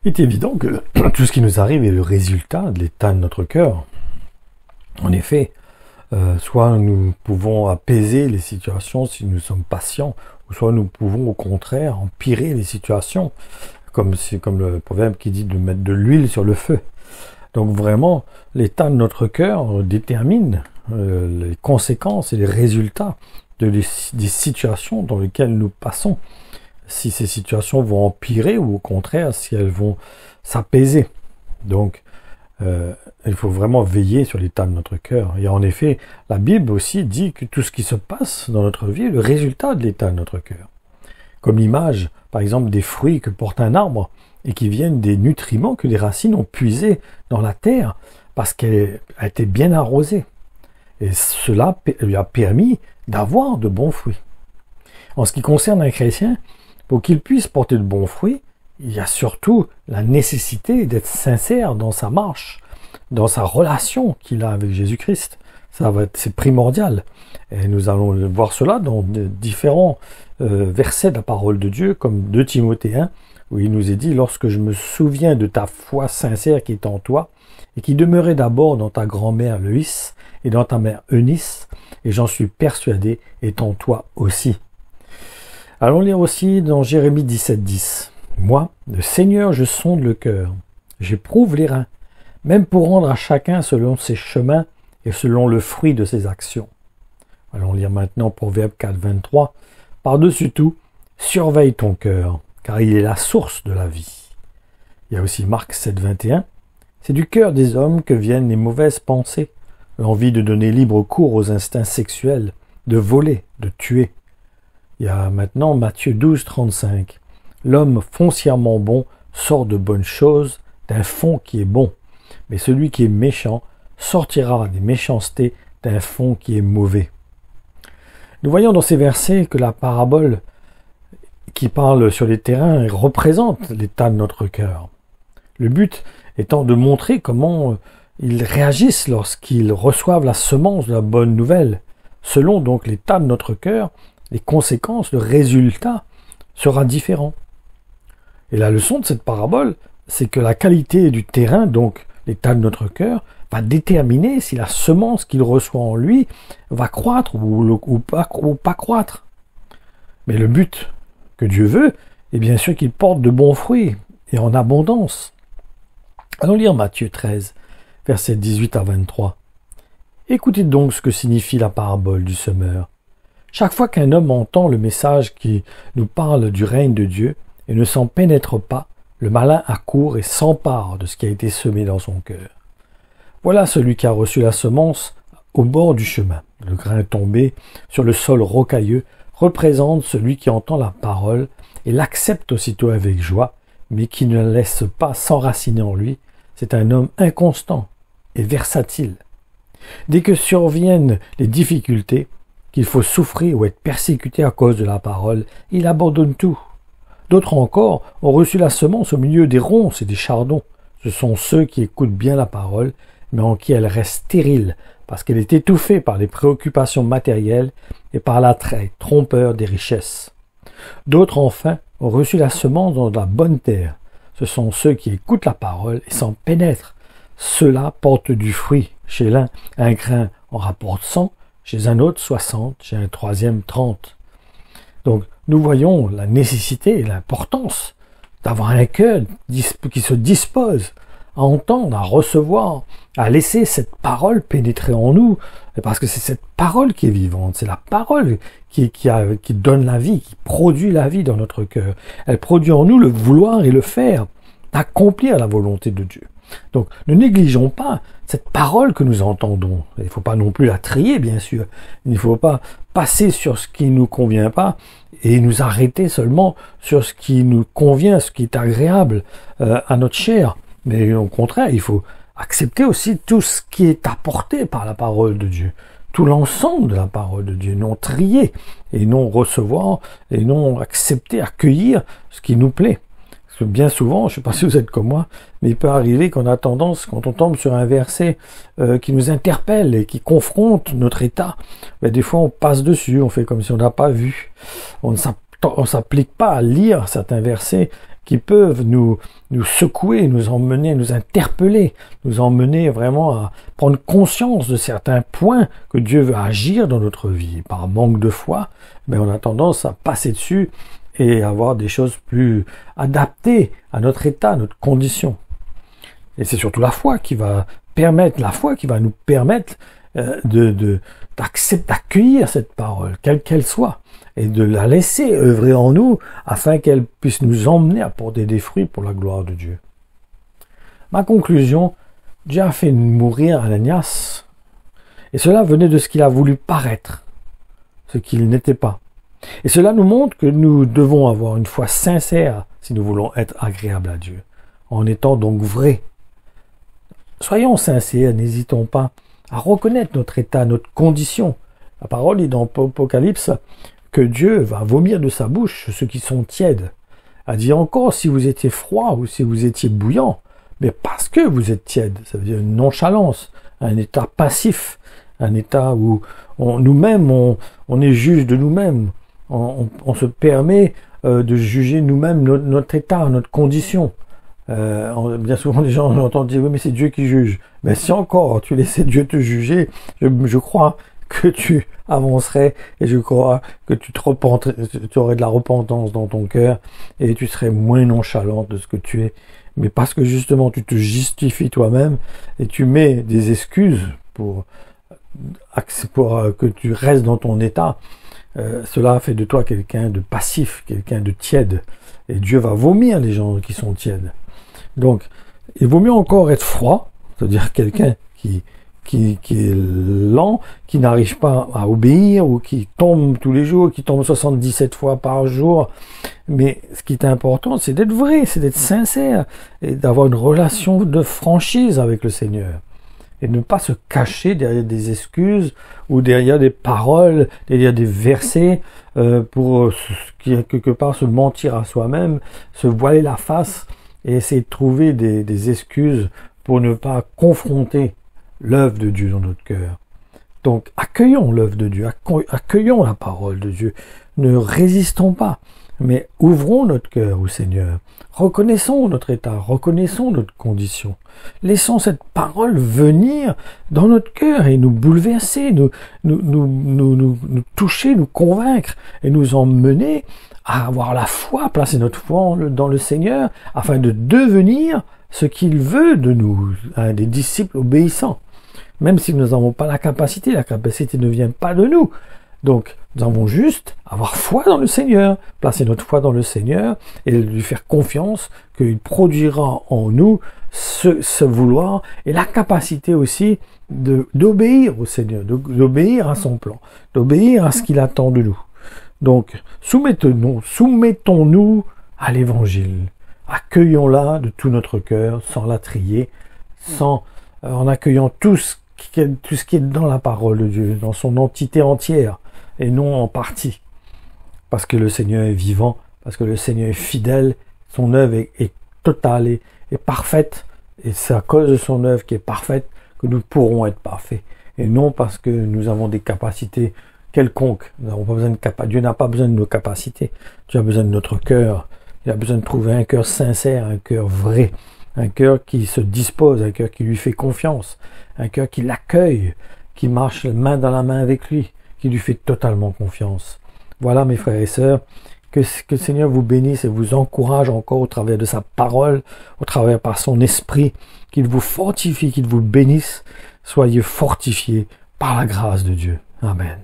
Il est évident que tout ce qui nous arrive est le résultat de l'état de notre cœur. En effet, soit nous pouvons apaiser les situations si nous sommes patients, ou soit nous pouvons au contraire empirer les situations, comme le proverbe qui dit de mettre de l'huile sur le feu. Donc vraiment, l'état de notre cœur détermine les conséquences et les résultats des situations dans lesquelles nous passons. Si ces situations vont empirer ou au contraire si elles vont s'apaiser. Donc, il faut vraiment veiller sur l'état de notre cœur. Et en effet, la Bible aussi dit que tout ce qui se passe dans notre vie est le résultat de l'état de notre cœur. Comme l'image, par exemple, des fruits que porte un arbre et qui viennent des nutriments que les racines ont puisés dans la terre parce qu'elle a été bien arrosée. Et cela lui a permis d'avoir de bons fruits. En ce qui concerne un chrétien, pour qu'il puisse porter de bons fruits, il y a surtout la nécessité d'être sincère dans sa marche, dans sa relation qu'il a avec Jésus-Christ. C'est primordial. Et nous allons voir cela dans différents versets de la parole de Dieu, comme 2 Timothée 1, où il nous est dit « Lorsque je me souviens de ta foi sincère qui est en toi, et qui demeurait d'abord dans ta grand-mère Loïs et dans ta mère Eunice, et j'en suis persuadé, est en toi aussi. » Allons lire aussi dans Jérémie 17,10. « Moi, le Seigneur, je sonde le cœur, j'éprouve les reins, même pour rendre à chacun selon ses chemins et selon le fruit de ses actions. » Allons lire maintenant Proverbe 4,23. « Par-dessus tout, surveille ton cœur, car il est la source de la vie. » Il y a aussi Marc 7,21. « C'est du cœur des hommes que viennent les mauvaises pensées, l'envie de donner libre cours aux instincts sexuels, de voler, de tuer. » Il y a maintenant Matthieu 12,35. « L'homme foncièrement bon sort de bonnes choses d'un fond qui est bon, mais celui qui est méchant sortira des méchancetés d'un fond qui est mauvais. » Nous voyons dans ces versets que la parabole qui parle sur les terrains représente l'état de notre cœur. Le but étant de montrer comment ils réagissent lorsqu'ils reçoivent la semence de la bonne nouvelle. Selon donc l'état de notre cœur, les conséquences, le résultat sera différent. Et la leçon de cette parabole, c'est que la qualité du terrain, donc l'état de notre cœur, va déterminer si la semence qu'il reçoit en lui va croître ou pas croître. Mais le but que Dieu veut est bien sûr qu'il porte de bons fruits et en abondance. Allons lire Matthieu 13, versets 18 à 23. « Écoutez donc ce que signifie la parabole du semeur. Chaque fois qu'un homme entend le message qui nous parle du règne de Dieu et ne s'en pénètre pas, le malin accourt et s'empare de ce qui a été semé dans son cœur. Voilà celui qui a reçu la semence au bord du chemin. Le grain tombé sur le sol rocailleux représente celui qui entend la parole et l'accepte aussitôt avec joie, mais qui ne la laisse pas s'enraciner en lui. C'est un homme inconstant et versatile. Dès que surviennent les difficultés, qu'il faut souffrir ou être persécuté à cause de la parole, il abandonne tout. D'autres encore ont reçu la semence au milieu des ronces et des chardons. Ce sont ceux qui écoutent bien la parole, mais en qui elle reste stérile, parce qu'elle est étouffée par les préoccupations matérielles et par l'attrait trompeur des richesses. D'autres enfin ont reçu la semence dans la bonne terre. Ce sont ceux qui écoutent la parole et s'en pénètrent. Ceux-là portent du fruit. Chez l'un, un grain en rapporte 100, chez un autre 60, chez un troisième 30. Donc, nous voyons la nécessité et l'importance d'avoir un cœur qui se dispose à entendre, à recevoir, à laisser cette parole pénétrer en nous, parce que c'est cette parole qui est vivante, c'est la parole qui donne la vie, qui produit la vie dans notre cœur. Elle produit en nous le vouloir et le faire, d'accomplir la volonté de Dieu. Donc, ne négligeons pas cette parole que nous entendons. Il ne faut pas non plus la trier, bien sûr. Il ne faut pas passer sur ce qui ne nous convient pas et nous arrêter seulement sur ce qui nous convient, ce qui est agréable à notre chair. Mais au contraire, il faut accepter aussi tout ce qui est apporté par la parole de Dieu, tout l'ensemble de la parole de Dieu, non trier et non recevoir et non accepter, accueillir ce qui nous plaît. Parce que bien souvent, je ne sais pas si vous êtes comme moi, mais il peut arriver qu'on a tendance, quand on tombe sur un verset qui nous interpelle et qui confronte notre état, ben des fois on passe dessus, on fait comme si on n'a pas vu. On ne s'applique pas à lire certains versets qui peuvent nous secouer, nous emmener, nous interpeller, nous emmener vraiment à prendre conscience de certains points que Dieu veut agir dans notre vie. Par manque de foi, mais on a tendance à passer dessus et avoir des choses plus adaptées à notre état, à notre condition. Et c'est surtout la foi qui va nous permettre d'accueillir cette parole, quelle qu'elle soit, et de la laisser œuvrer en nous afin qu'elle puisse nous emmener à porter des fruits pour la gloire de Dieu. Ma conclusion, Dieu a fait mourir Ananias, et cela venait de ce qu'il a voulu paraître, ce qu'il n'était pas. Et cela nous montre que nous devons avoir une foi sincère si nous voulons être agréables à Dieu, en étant donc vrais. Soyons sincères, n'hésitons pas à reconnaître notre état, notre condition. La parole dit dans l'Apocalypse que Dieu va vomir de sa bouche ceux qui sont tièdes. Elle dit encore si vous étiez froid ou si vous étiez bouillant, mais parce que vous êtes tiède, ça veut dire une nonchalance, un état passif, un état où nous-mêmes on est juge de nous-mêmes, on se permet de juger nous-mêmes notre état, notre condition. Bien souvent les gens entendent dire oui mais c'est Dieu qui juge. Mais si encore tu laissais Dieu te juger, je crois que tu avancerais et je crois que tu aurais de la repentance dans ton cœur et tu serais moins nonchalant de ce que tu es. Mais parce que justement tu te justifies toi-même et tu mets des excuses pour que tu restes dans ton état, cela fait de toi quelqu'un de passif, quelqu'un de tiède. Et Dieu va vomir les gens qui sont tièdes. Donc, il vaut mieux encore être froid, c'est-à-dire quelqu'un qui est lent, qui n'arrive pas à obéir, ou qui tombe tous les jours, qui tombe 77 fois par jour. Mais ce qui est important, c'est d'être vrai, c'est d'être sincère, et d'avoir une relation de franchise avec le Seigneur. Et ne pas se cacher derrière des excuses, ou derrière des paroles, derrière des versets, pour quelque part se mentir à soi-même, se voiler la face, et essayer de trouver des excuses pour ne pas confronter l'œuvre de Dieu dans notre cœur. Donc, accueillons l'œuvre de Dieu, accueillons la parole de Dieu. Ne résistons pas, mais ouvrons notre cœur au Seigneur. Reconnaissons notre état, reconnaissons notre condition. Laissons cette parole venir dans notre cœur et nous bouleverser, nous toucher, nous convaincre et nous emmener à avoir la foi, placer notre foi dans le Seigneur, afin de devenir ce qu'il veut de nous, des disciples obéissants. Même si nous n'avons pas la capacité ne vient pas de nous. Donc, nous avons juste avoir foi dans le Seigneur, placer notre foi dans le Seigneur et lui faire confiance qu'il produira en nous ce vouloir et la capacité aussi d'obéir au Seigneur, d'obéir à son plan, d'obéir à ce qu'il attend de nous. Donc, soumettons-nous à l'Évangile. Accueillons-la de tout notre cœur, sans la trier, en accueillant tout ce qui est dans la parole de Dieu, dans son entité entière, et non en partie. Parce que le Seigneur est vivant, parce que le Seigneur est fidèle, son œuvre est totale et parfaite, et c'est à cause de son œuvre qui est parfaite que nous pourrons être parfaits, et non parce que nous avons des capacités quelconques. Nous n'avons pas besoin Dieu n'a pas besoin de nos capacités. Dieu a besoin de notre cœur. Il a besoin de trouver un cœur sincère, un cœur vrai, un cœur qui se dispose, un cœur qui lui fait confiance, un cœur qui l'accueille, qui marche main dans la main avec lui, qui lui fait totalement confiance. Voilà mes frères et sœurs, que le Seigneur vous bénisse et vous encourage encore au travers de sa parole, au travers par son esprit, qu'il vous fortifie, qu'il vous bénisse. Soyez fortifiés par la grâce de Dieu. Amen.